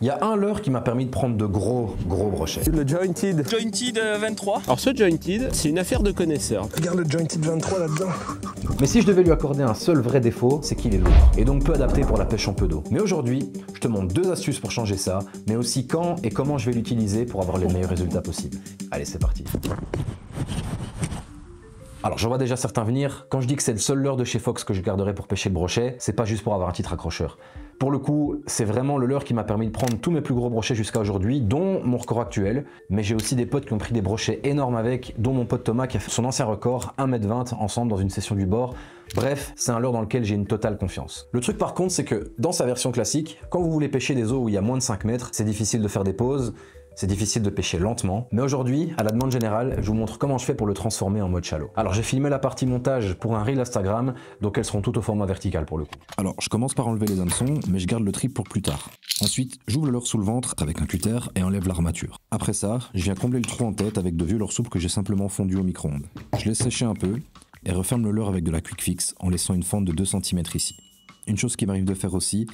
Il y a un leurre qui m'a permis de prendre de gros brochets. Le Jointed. Jointed 23. Alors ce Jointed, c'est une affaire de connaisseur. Regarde le Jointed 23 là-dedans. Mais si je devais lui accorder un seul vrai défaut, c'est qu'il est lourd, et donc peu adapté pour la pêche en peu d'eau. Mais aujourd'hui, je te montre 2 astuces pour changer ça, mais aussi quand et comment je vais l'utiliser pour avoir les meilleurs résultats possibles. Allez, c'est parti. Alors je vois déjà certains venir, quand je dis que c'est le seul leurre de chez Fox que je garderai pour pêcher le brochet, c'est pas juste pour avoir un titre accrocheur. Pour le coup, c'est vraiment le leurre qui m'a permis de prendre tous mes plus gros brochets jusqu'à aujourd'hui, dont mon record actuel, mais j'ai aussi des potes qui ont pris des brochets énormes avec, dont mon pote Thomas qui a fait son ancien record, 1,20 m ensemble dans une session du bord. Bref, c'est un leurre dans lequel j'ai une totale confiance. Le truc par contre, c'est que dans sa version classique, quand vous voulez pêcher des eaux où il y a moins de 5 mètres, c'est difficile de faire des pauses, c'est difficile de pêcher lentement, mais aujourd'hui, à la demande générale, je vous montre comment je fais pour le transformer en mode shallow. Alors j'ai filmé la partie montage pour un reel Instagram, donc elles seront toutes au format vertical pour le coup. Alors je commence par enlever les hameçons, mais je garde le trip pour plus tard. Ensuite, j'ouvre le leurre sous le ventre avec un cutter et enlève l'armature. Après ça, je viens combler le trou en tête avec de vieux leurres souples que j'ai simplement fondu au micro-ondes. Je laisse sécher un peu et referme le leurre avec de la quick fix en laissant une fente de 2 cm ici. Une chose qui m'arrive de faire aussi,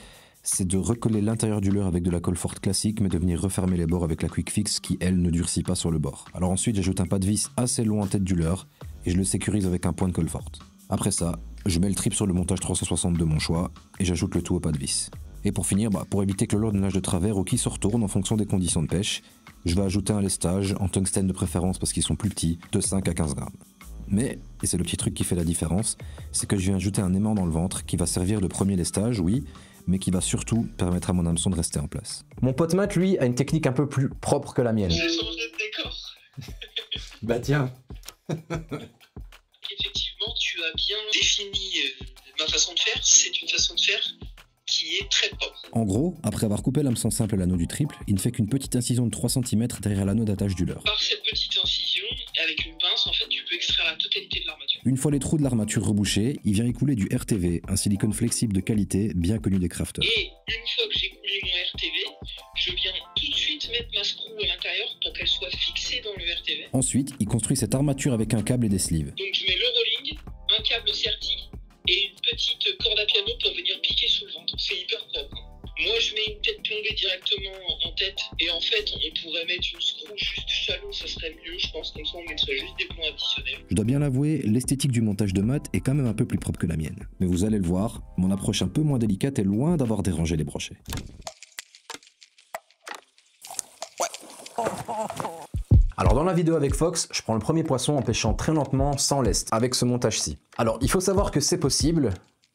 c'est de recoller l'intérieur du leurre avec de la colle forte classique, mais de venir refermer les bords avec la quick fix qui, elle, ne durcit pas sur le bord. Alors ensuite, j'ajoute un pas de vis assez long en tête du leurre et je le sécurise avec un point de colle forte. Après ça, je mets le trip sur le montage 360 de mon choix et j'ajoute le tout au pas de vis. Et pour finir, pour éviter que le leurre ne nage de travers ou qu'il se retourne en fonction des conditions de pêche, je vais ajouter un lestage, en tungstène de préférence parce qu'ils sont plus petits, de 5 à 15 grammes. Mais, et c'est le petit truc qui fait la différence, c'est que je viens ajouter un aimant dans le ventre qui va servir de premier lestage, oui, mais qui va surtout permettre à mon hameçon de rester en place. Mon pote Matt, lui, a une technique un peu plus propre que la mienne. J'ai changé de décor. Bah tiens. Effectivement, tu as bien défini ma façon de faire. C'est une façon de faire qui est très propre. En gros, après avoir coupé l'hameçon simple à l'anneau du triple, il ne fait qu'une petite incision de 3 cm derrière l'anneau d'attache du leurre. Par cette petite incision, avec une pince, en fait, tu peux extraire la totalité de l'armature. Une fois les trous de l'armature rebouchés, il vient écouler du RTV, un silicone flexible de qualité bien connu des crafters. Et une fois que j'ai coulé mon RTV, je viens tout de suite mettre ma screw à l'intérieur pour qu'elle soit fixée dans le RTV. Ensuite, il construit cette armature avec un câble et des sleeves. Donc je mets le rolling, un câble serti et une petite corde à piano pour venir piquer sous le ventre. C'est hyper propre. Moi je mets une tête plombée directement en tête et en fait on pourrait mettre une screw juste shallow, ça serait mieux je pense, comme ça on mettrait juste des plombs additionnels. Je dois bien l'avouer, l'esthétique du montage de Matt est quand même un peu plus propre que la mienne. Mais vous allez le voir, mon approche un peu moins délicate est loin d'avoir dérangé les brochets. Alors dans la vidéo avec Fox, je prends le premier poisson en pêchant très lentement, sans lest, avec ce montage-ci. Alors il faut savoir que c'est possible.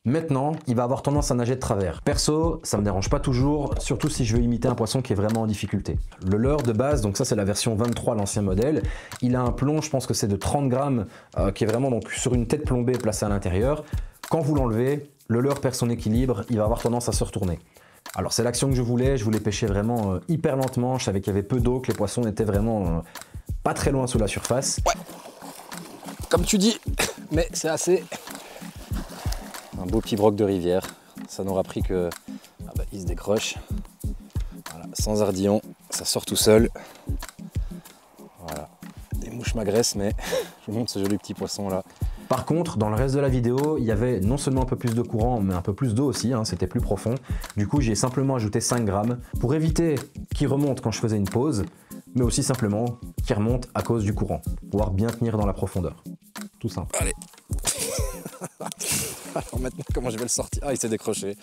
Maintenant, il va avoir tendance à nager de travers. Perso, ça me dérange pas toujours, surtout si je veux imiter un poisson qui est vraiment en difficulté. Le leurre de base, donc ça c'est la version 23, l'ancien modèle, il a un plomb, je pense que c'est de 30 grammes, qui est vraiment donc sur une tête plombée placée à l'intérieur. Quand vous l'enlevez, le leurre perd son équilibre, il va avoir tendance à se retourner. Alors c'est l'action que je voulais pêcher vraiment hyper lentement, je savais qu'il y avait peu d'eau, que les poissons étaient vraiment pas très loin sous la surface. Ouais, comme tu dis, mais c'est assez... Un beau pibroch de rivière, ça n'aura pris que... Ah bah, il se décroche, voilà, sans ardillon, ça sort tout seul. Voilà, des mouches m'agressent, mais je vous montre ce joli petit poisson là. Par contre, dans le reste de la vidéo, il y avait non seulement un peu plus de courant, mais un peu plus d'eau aussi, hein, c'était plus profond. Du coup, j'ai simplement ajouté 5 grammes pour éviter qu'il remonte quand je faisais une pause, mais aussi simplement qu'il remonte à cause du courant, pour pouvoir bien tenir dans la profondeur. Tout simple. Allez. Alors maintenant, comment je vais le sortir? Ah, il s'est décroché.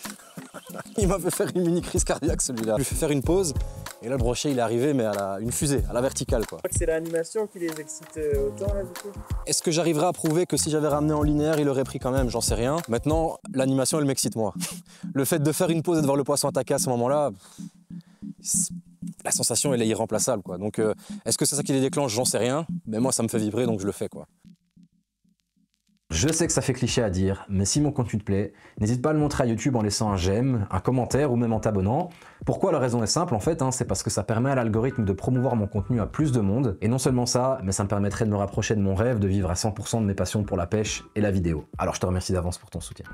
Il m'a fait faire une mini crise cardiaque celui-là. Je lui ai fait faire une pause et là le brochet il est arrivé mais à une fusée, à la verticale quoi. C'est l'animation qui les excite autant là du coup. Est-ce que j'arriverai à prouver que si j'avais ramené en linéaire il aurait pris quand même? J'en sais rien. Maintenant l'animation elle m'excite moi. Le fait de faire une pause et de voir le poisson attaquer à ce moment-là, la sensation elle est irremplaçable quoi. Donc est-ce que c'est ça qui les déclenche? J'en sais rien. Mais moi ça me fait vibrer donc je le fais quoi. Je sais que ça fait cliché à dire, mais si mon contenu te plaît, n'hésite pas à le montrer à YouTube en laissant un j'aime, un commentaire ou même en t'abonnant. Pourquoi? La raison est simple en fait, c'est parce que ça permet à l'algorithme de promouvoir mon contenu à plus de monde. Et non seulement ça, mais ça me permettrait de me rapprocher de mon rêve de vivre à 100% de mes passions pour la pêche et la vidéo. Alors je te remercie d'avance pour ton soutien.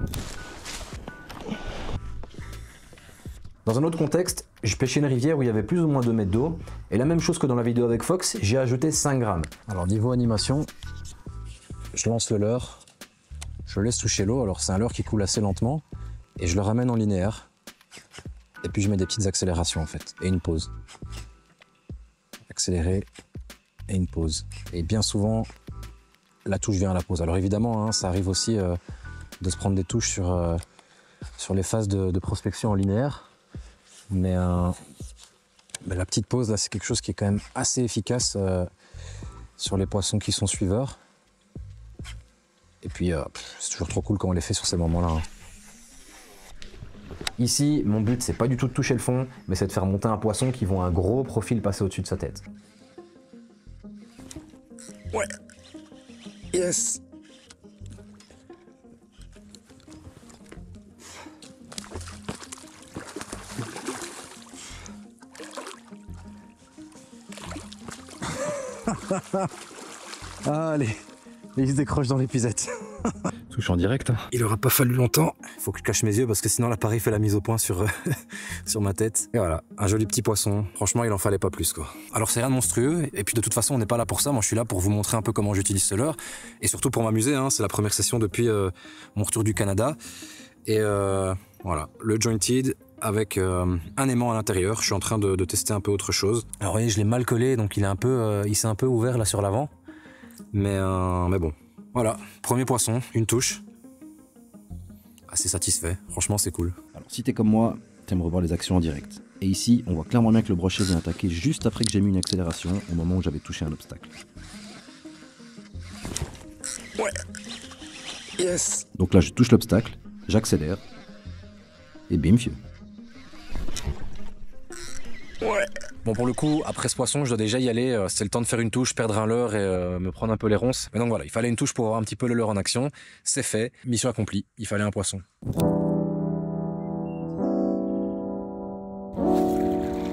Dans un autre contexte, je pêchais une rivière où il y avait plus ou moins 2 mètres d'eau, et la même chose que dans la vidéo avec Fox, j'ai ajouté 5 grammes. Alors niveau animation, je lance le leurre, je le laisse toucher l'eau, alors c'est un leurre qui coule assez lentement, et je le ramène en linéaire. Et puis je mets des petites accélérations en fait, et une pause. Accélérer et une pause. Et bien souvent, la touche vient à la pause. Alors évidemment, hein, ça arrive aussi de se prendre des touches sur les phases de prospection en linéaire. Mais la petite pause, là, c'est quelque chose qui est quand même assez efficace sur les poissons qui sont suiveurs. Et puis, c'est toujours trop cool quand on les fait sur ces moments-là. Hein. Ici, mon but, c'est pas du tout de toucher le fond, mais c'est de faire monter un poisson qui voit un gros profil passer au-dessus de sa tête. Ouais. Yes. Allez, il se décroche dans l'épuisette. Touche en direct. Il aura pas fallu longtemps. Il faut que je cache mes yeux parce que sinon l'appareil fait la mise au point sur ma tête. Et voilà, un joli petit poisson. Franchement, il en fallait pas plus quoi. Alors c'est rien de monstrueux. Et puis de toute façon, on n'est pas là pour ça. Moi, je suis là pour vous montrer un peu comment j'utilise ce leurre. Et surtout pour m'amuser. Hein. C'est la première session depuis mon retour du Canada. Et voilà, le jointed avec un aimant à l'intérieur. Je suis en train de tester un peu autre chose. Alors vous voyez, je l'ai mal collé, donc il s'est un peu ouvert là sur l'avant. Mais bon. Voilà, premier poisson, une touche. Assez satisfait, franchement c'est cool. Alors si t'es comme moi, t'aimes revoir les actions en direct. Et ici, on voit clairement bien que le brochet vient attaquer juste après que j'ai mis une accélération au moment où j'avais touché un obstacle. Ouais. Yes. Donc là je touche l'obstacle, j'accélère, et bim fieu. Ouais. Bon pour le coup, après ce poisson, je dois déjà y aller. C'est le temps de faire une touche, perdre un leurre et me prendre un peu les ronces. Mais donc voilà, il fallait une touche pour avoir un petit peu le leurre en action. C'est fait, mission accomplie, il fallait un poisson.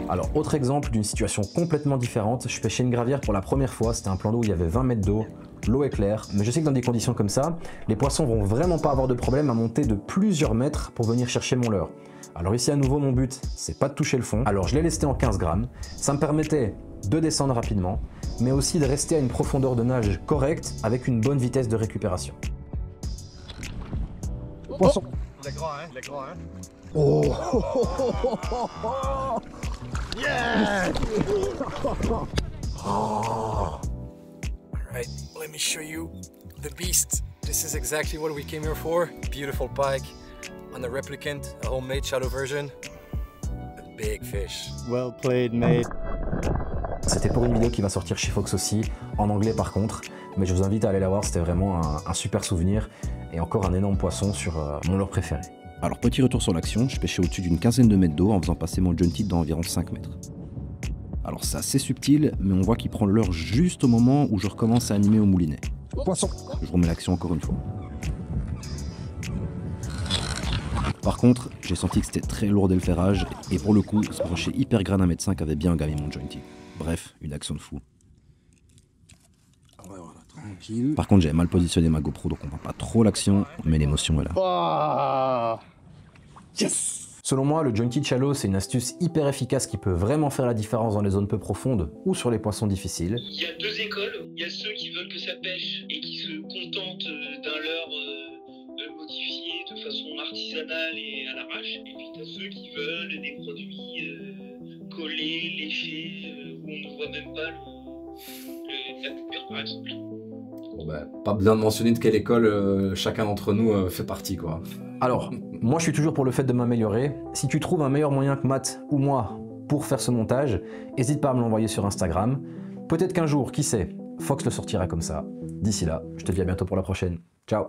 Alors, autre exemple d'une situation complètement différente, je pêchais une gravière pour la première fois, c'était un plan d'eau où il y avait 20 mètres d'eau, l'eau est claire, mais je sais que dans des conditions comme ça, les poissons vont vraiment pas avoir de problème à monter de plusieurs mètres pour venir chercher mon leurre. Alors ici à nouveau mon but, c'est pas de toucher le fond, alors je l'ai lesté en 15 grammes, ça me permettait de descendre rapidement, mais aussi de rester à une profondeur de nage correcte avec une bonne vitesse de récupération. Poisson. Il est grand, hein? Il est grand, hein? Oh. Yeah! All right, let me show you the beast. This is exactly what we came here for. Beautiful pike on the replicant, a homemade shallow version. A big fish. Well played, mate. C'était pour une vidéo qui va sortir chez Fox aussi, en anglais par contre, mais je vous invite à aller la voir, c'était vraiment un super souvenir et encore un énorme poisson sur mon leurre préféré. Alors petit retour sur l'action, je pêchais au-dessus d'une quinzaine de mètres d'eau en faisant passer mon jointed dans environ 5 mètres. Alors c'est assez subtil, mais on voit qu'il prend le leurre juste au moment où je recommence à animer au moulinet. Poisson. Je remets l'action encore une fois. Par contre, j'ai senti que c'était très lourd dès le ferrage, et pour le coup, ce brochet hyper grain à 1,5 m avait bien gamé mon jointed. Bref, une action de fou. Ouais, voilà, tranquille. Par contre, j'avais mal positionné ma GoPro, donc on voit pas trop l'action, mais l'émotion est là. Oh. Yes! Selon moi, le jointed shallow, c'est une astuce hyper efficace qui peut vraiment faire la différence dans les zones peu profondes ou sur les poissons difficiles. Il y a deux écoles. Il y a ceux qui veulent que ça pêche et qui se contentent d'un leurre modifié de façon artisanale et à l'arrache. Et puis t'as ceux qui veulent des produits collés, léchés, où on ne voit même pas la coupure par exemple. Bon bah, pas besoin de mentionner de quelle école chacun d'entre nous fait partie quoi. Alors, moi je suis toujours pour le fait de m'améliorer. Si tu trouves un meilleur moyen que Matt ou moi pour faire ce montage, n'hésite pas à me l'envoyer sur Instagram. Peut-être qu'un jour, qui sait, Fox le sortira comme ça. D'ici là, je te dis à bientôt pour la prochaine. Ciao!